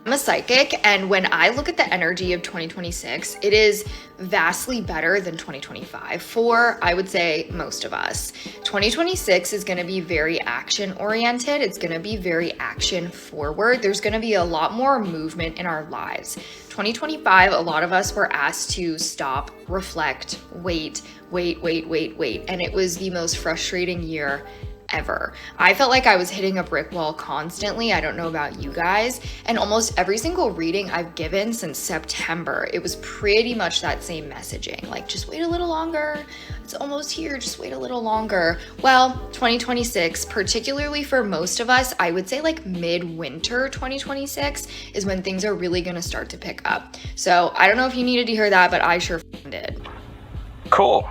I'm a psychic, and when I look at the energy of 2026, it is vastly better than 2025 for, I would say, most of us. 2026 is going to be very action oriented. It's going to be very action forward. There's going to be a lot more movement in our lives. 2025, a lot of us were asked to stop, reflect, wait, and it was the most frustrating year ever. I felt like I was hitting a brick wall constantly. I don't know about you guys. And almost every single reading I've given since September, it was pretty much that same messaging. Like, just wait a little longer. It's almost here. Just wait a little longer. Well, 2026, particularly for most of us, I would say like mid-winter 2026 is when things are really going to start to pick up. So I don't know if you needed to hear that, but I sure did. Cool.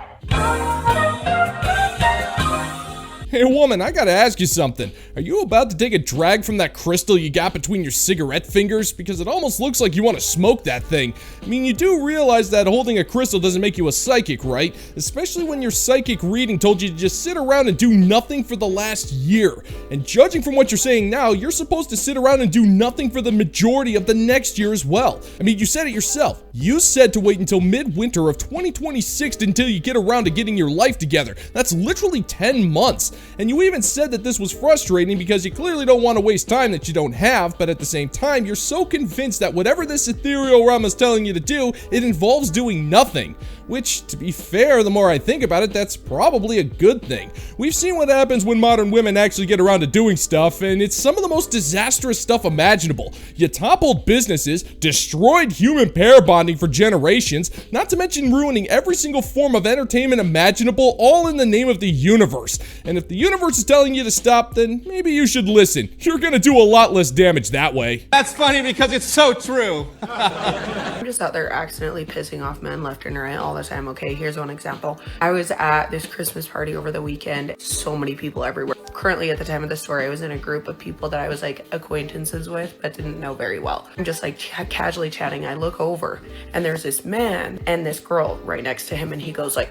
Hey woman, I gotta ask you something. Are you about to take a drag from that crystal you got between your cigarette fingers? Because it almost looks like you want to smoke that thing. I mean, you do realize that holding a crystal doesn't make you a psychic, right? Especially when your psychic reading told you to just sit around and do nothing for the last year. And judging from what you're saying now, you're supposed to sit around and do nothing for the majority of the next year as well. I mean, you said it yourself. You said to wait until midwinter of 2026 until you get around to getting your life together. That's literally 10 months. And you even said that this was frustrating because you clearly don't want to waste time that you don't have, but at the same time, you're so convinced that whatever this ethereal realm is telling you to do, it involves doing nothing. Which, to be fair, the more I think about it, that's probably a good thing. We've seen what happens when modern women actually get around to doing stuff, and it's some of the most disastrous stuff imaginable. You toppled businesses, destroyed human pair bonding for generations, not to mention ruining every single form of entertainment imaginable, all in the name of the universe. And if the universe is telling you to stop, then maybe you should listen. You're gonna do a lot less damage that way. That's funny because it's so true. I'm just out there accidentally pissing off men left and right all the time. Okay, here's one example. I was at this Christmas party over the weekend. So many people everywhere. Currently, at the time of the story, I was in a group of people that I was like acquaintances with but didn't know very well. I'm just like casually chatting. I look over and there's this man and this girl right next to him, and he goes like,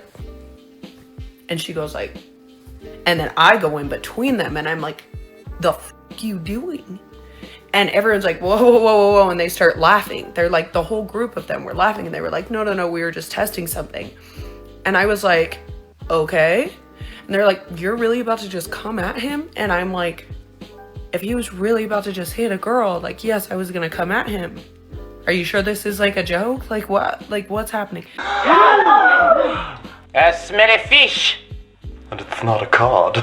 and she goes like, and then I go in between them and I'm like, the f you doing? And everyone's like, whoa, whoa, whoa, whoa, whoa, and they start laughing. They're like, the whole group of them were laughing, and they were like, no, we were just testing something. And I was like, okay. And they're like, you're really about to just come at him? And I'm like, if he was really about to just hit a girl, like, yes, I was gonna come at him. Are you sure this is like a joke? Like what? Like what's happening? A smelly fish. And it's not a cod.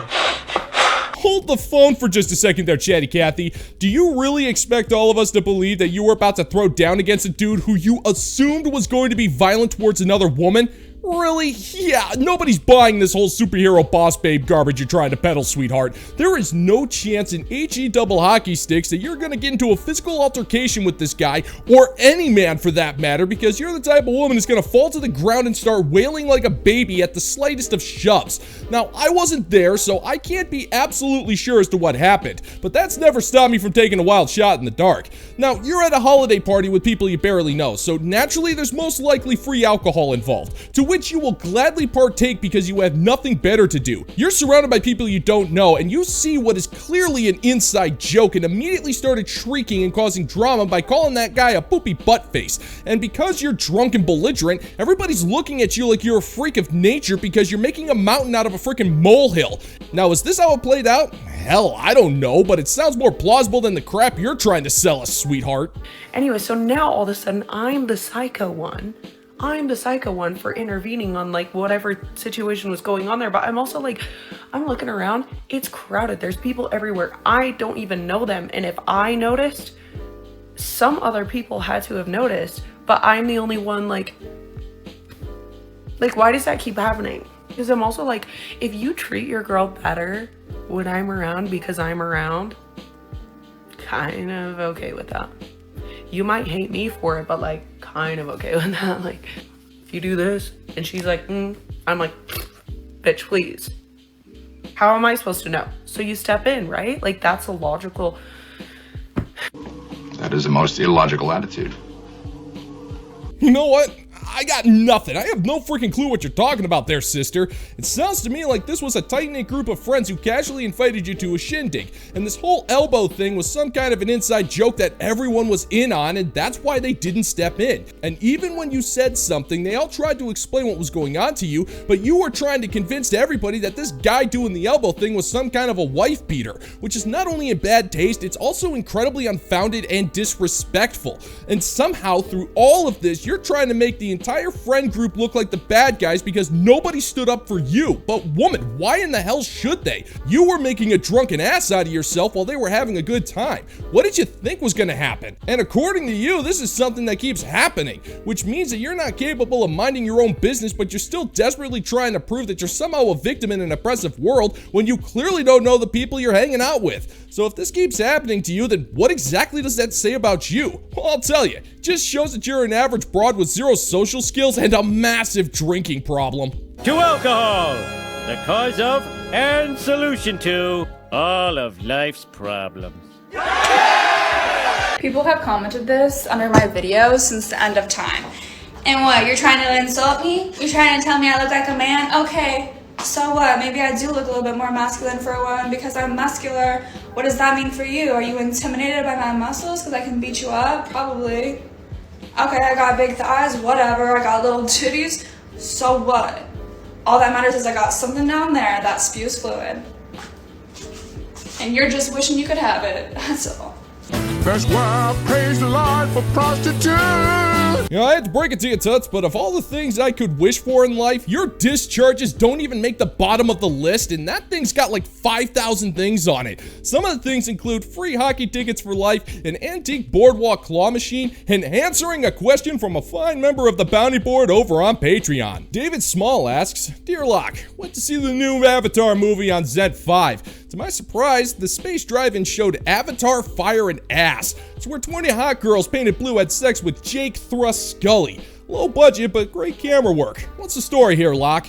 Hold the phone for just a second there, Chatty Cathy. Do you really expect all of us to believe that you were about to throw down against a dude who you assumed was going to be violent towards another woman? Really? Yeah, nobody's buying this whole superhero boss babe garbage you're trying to peddle, sweetheart. There is no chance in HE double hockey sticks that you're gonna get into a physical altercation with this guy, or any man for that matter, because you're the type of woman who's gonna fall to the ground and start wailing like a baby at the slightest of shoves. Now, I wasn't there, so I can't be absolutely sure as to what happened, but that's never stopped me from taking a wild shot in the dark. Now, you're at a holiday party with people you barely know, so naturally there's most likely free alcohol involved, to which you will gladly partake because you have nothing better to do. You're surrounded by people you don't know, and you see what is clearly an inside joke and immediately started shrieking and causing drama by calling that guy a poopy butt face. And because you're drunk and belligerent, everybody's looking at you like you're a freak of nature because you're making a mountain out of a freaking molehill. Now, is this how it played out? Hell, I don't know, but it sounds more plausible than the crap you're trying to sell us, sweetheart. Anyway, so now all of a sudden I'm the psycho one. I'm the psycho one for intervening on like whatever situation was going on there. But I'm also like, I'm looking around, it's crowded. There's people everywhere. I don't even know them. And if I noticed, some other people had to have noticed, but I'm the only one like why does that keep happening? Because I'm also like, if you treat your girl better when I'm around because I'm around, kind of okay with that. You might hate me for it, but like kind of okay with that. Like if you do this and she's like, I'm like, bitch, please. How am I supposed to know? So you step in, right? Like that's a logical. That is the most illogical attitude. You know what? I got nothing. I have no freaking clue what you're talking about there, sister. It sounds to me like this was a tight-knit group of friends who casually invited you to a shindig, and this whole elbow thing was some kind of an inside joke that everyone was in on, and that's why they didn't step in. And even when you said something, they all tried to explain what was going on to you, but you were trying to convince everybody that this guy doing the elbow thing was some kind of a wife beater, which is not only in bad taste, it's also incredibly unfounded and disrespectful. And somehow, through all of this, you're trying to make the entire friend group look like the bad guys because nobody stood up for you. But woman, why in the hell should they? You were making a drunken ass out of yourself while they were having a good time. What did you think was gonna happen? And according to you, this is something that keeps happening, which means that you're not capable of minding your own business, but you're still desperately trying to prove that you're somehow a victim in an oppressive world when you clearly don't know the people you're hanging out with. So if this keeps happening to you, then what exactly does that say about you? Well, I'll tell you, it just shows that you're an average broad with zero social skills and a massive drinking problem. To alcohol, the cause of and solution to all of life's problems. People have commented this under my videos since the end of time. And what, you're trying to insult me? You're trying to tell me I look like a man? Okay, so what? Maybe I do look a little bit more masculine for a woman because I'm muscular. What does that mean for you? Are you intimidated by my muscles because I can beat you up? Probably. Okay, I got big thighs, whatever. I got little titties, so what? All that matters is I got something down there that spews fluid. And you're just wishing you could have it, that's all. That's why I praise the Lord for prostitutes. You know, I had to break it to you, Toots, but of all the things I could wish for in life, your discharges don't even make the bottom of the list, and that thing's got like 5,000 things on it. Some of the things include free hockey tickets for life, an antique boardwalk claw machine, and answering a question from a fine member of the bounty board over on Patreon. David Small asks, Dear Locke, went to see the new Avatar movie on Z5. To my surprise, the Space Drive-In showed Avatar, Fire, and Ass. It's where 20 hot girls painted blue had sex with Jake Thrust Scully. Low budget, but great camera work. What's the story here, Locke?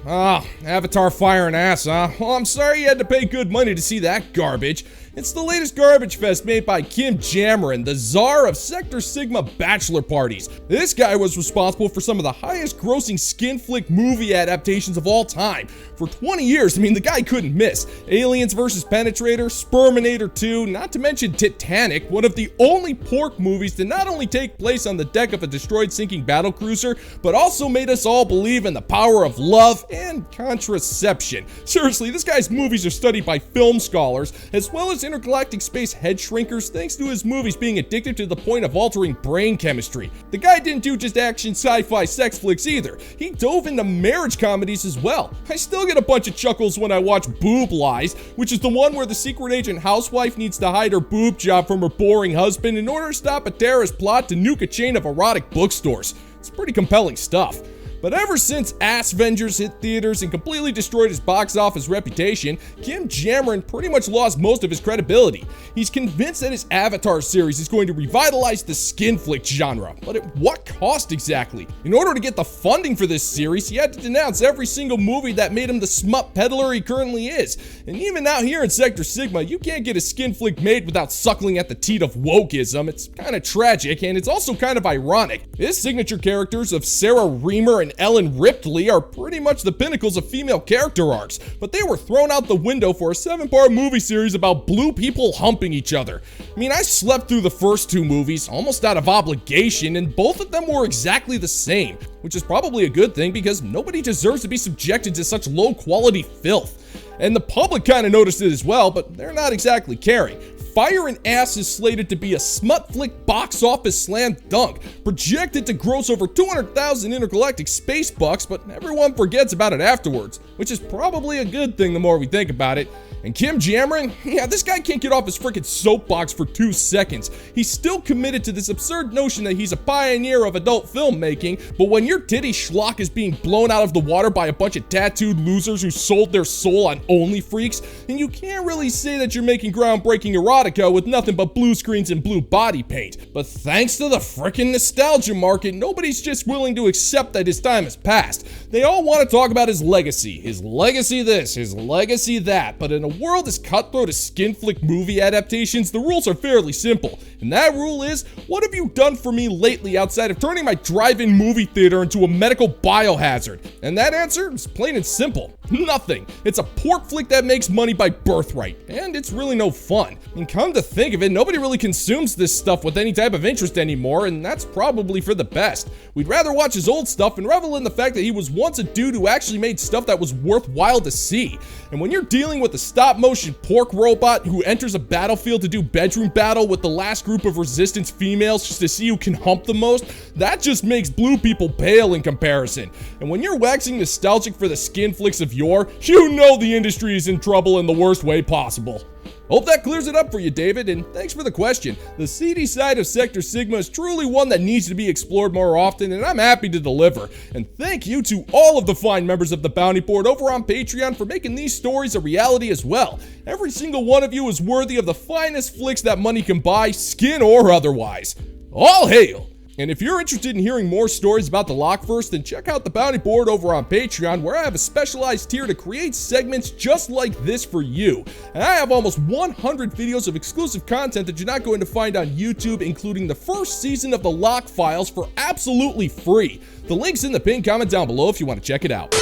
Avatar, Fire, and Ass, huh? Well, I'm sorry you had to pay good money to see that garbage. It's the latest garbage fest made by Kim Jameron, the czar of Sector Sigma bachelor parties. This guy was responsible for some of the highest grossing skin flick movie adaptations of all time. For 20 years, I mean, the guy couldn't miss. Aliens vs. Penetrator, Sperminator 2, not to mention Titanic, one of the only pork movies to not only take place on the deck of a destroyed sinking battlecruiser, but also made us all believe in the power of love and contraception. Seriously, this guy's movies are studied by film scholars, as well as intergalactic space head shrinkers, thanks to his movies being addictive to the point of altering brain chemistry. The guy didn't do just action sci-fi sex flicks either. He dove into marriage comedies as well. I still get a bunch of chuckles when I watch Boob Lies, which is the one where the secret agent housewife needs to hide her boob job from her boring husband in order to stop a terrorist plot to nuke a chain of erotic bookstores. It's pretty compelling stuff. But ever since Ass Vengers hit theaters and completely destroyed his box office reputation, Kim Jameron pretty much lost most of his credibility. He's convinced that his Avatar series is going to revitalize the skin flick genre, but at what cost exactly? In order to get the funding for this series, he had to denounce every single movie that made him the smut peddler he currently is. And even out here in Sector Sigma, you can't get a skin flick made without suckling at the teat of wokeism. It's kind of tragic, and it's also kind of ironic. His signature characters of Sarah Reamer and Ellen Ripley are pretty much the pinnacles of female character arcs, but they were thrown out the window for a 7-part movie series about blue people humping each other. I mean, I slept through the first 2 movies, almost out of obligation, and both of them were exactly the same, which is probably a good thing because nobody deserves to be subjected to such low-quality filth. And the public kind of noticed it as well, but they're not exactly caring. Fire and Ass is slated to be a smut flick box office slam dunk, projected to gross over 200,000 intergalactic space bucks, but everyone forgets about it afterwards, which is probably a good thing the more we think about it. And Kim Jameron, yeah, this guy can't get off his freaking soapbox for 2 seconds. He's still committed to this absurd notion that he's a pioneer of adult filmmaking, but when your titty schlock is being blown out of the water by a bunch of tattooed losers who sold their soul on OnlyFreaks, then you can't really say that you're making groundbreaking erotica with nothing but blue screens and blue body paint. But thanks to the frickin' nostalgia market, nobody's just willing to accept that his time has passed. They all want to talk about his legacy this, his legacy that, but in a world as cutthroat as skin flick movie adaptations, the rules are fairly simple. And that rule is, what have you done for me lately outside of turning my drive-in movie theater into a medical biohazard? And that answer is plain and simple. Nothing. It's a pork flick that makes money by birthright, and it's really no fun. And come to think of it, nobody really consumes this stuff with any type of interest anymore, and that's probably for the best. We'd rather watch his old stuff and revel in the fact that he was once a dude who actually made stuff that was worthwhile to see. And when you're dealing with a stop-motion pork robot who enters a battlefield to do bedroom battle with the last group of resistance females just to see who can hump the most, that just makes blue people pale in comparison. And when you're waxing nostalgic for the skin flicks of yore, you know the industry is in trouble in the worst way possible. Hope that clears it up for you, David, and thanks for the question. The seedy side of Sector Sigma is truly one that needs to be explored more often, and I'm happy to deliver. And thank you to all of the fine members of the Bounty Board over on Patreon for making these stories a reality as well. Every single one of you is worthy of the finest flicks that money can buy, skin or otherwise. All hail! And if you're interested in hearing more stories about the Lockverse, then check out the Bounty Board over on Patreon, where I have a specialized tier to create segments just like this for you. And I have almost 100 videos of exclusive content that you're not going to find on YouTube, including the first season of the Lock Files for absolutely free. The link's in the pinned comment down below if you want to check it out.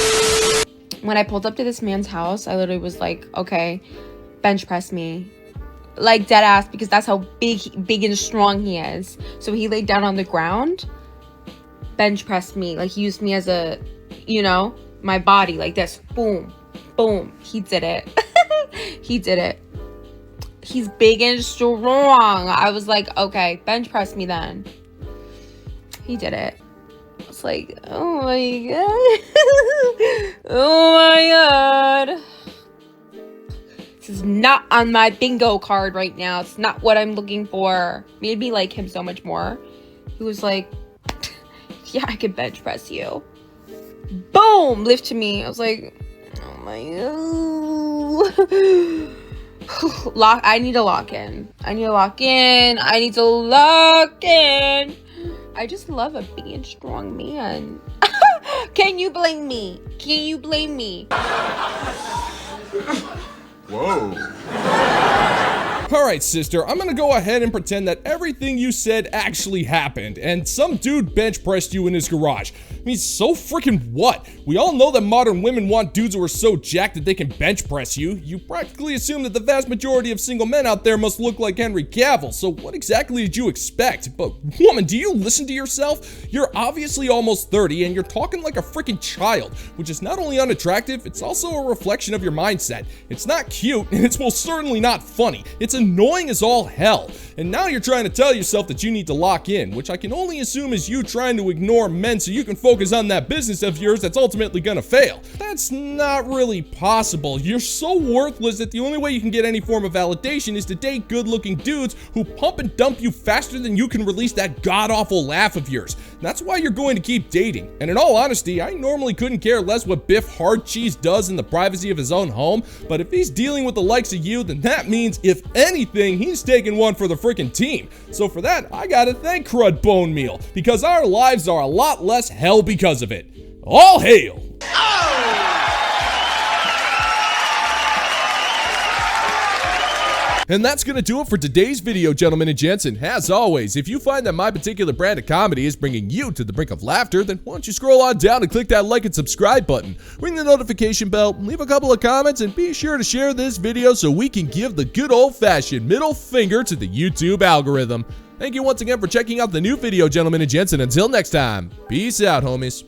When I pulled up to this man's house, I literally was like, okay, bench press me. Like dead ass, because that's how big and strong he is. So he laid down on the ground, bench pressed me, like he used me as a, you know, my body, like this. Boom, boom. He did it. He did it. He's big and strong. I was like, okay, bench press me then. He did it. I was like, oh my god. Oh my god. This is not on my bingo card right now. It's not what I'm looking for. Made me like him so much more. He was like, yeah, I could bench press you. Boom! Lift to me. I was like, oh my god. I need to lock in. I need to lock in. I need to lock in. I just love a big and strong man. Can you blame me? Can you blame me? Whoa. Alright, sister, I'm gonna go ahead and pretend that everything you said actually happened, and some dude bench pressed you in his garage. I mean, so freaking what? We all know that modern women want dudes who are so jacked that they can bench press you. You practically assume that the vast majority of single men out there must look like Henry Cavill, so what exactly did you expect? But woman, do you listen to yourself? You're obviously almost 30 and you're talking like a freaking child, which is not only unattractive, it's also a reflection of your mindset. It's not cute, and it's most certainly not funny. It's annoying as all hell. And now you're trying to tell yourself that you need to lock in, which I can only assume is you trying to ignore men so you can focus on that business of yours that's ultimately gonna fail. That's not really possible. You're so worthless that the only way you can get any form of validation is to date good-looking dudes who pump and dump you faster than you can release that god-awful laugh of yours. That's why you're going to keep dating. And in all honesty, I normally couldn't care less what Biff Hard Cheese does in the privacy of his own home, but if he's dealing with the likes of you, then that means, if anything, he's taking one for the freaking team. So for that, I gotta thank Crud Bone Meal, because our lives are a lot less hell because of it. All hail! And that's gonna do it for today's video, gentlemen and gents. And as always, if you find that my particular brand of comedy is bringing you to the brink of laughter, then why don't you scroll on down and click that like and subscribe button, ring the notification bell, leave a couple of comments, and be sure to share this video so we can give the good old-fashioned middle finger to the YouTube algorithm. Thank you once again for checking out the new video, gentlemen and gents, and until next time, peace out, homies.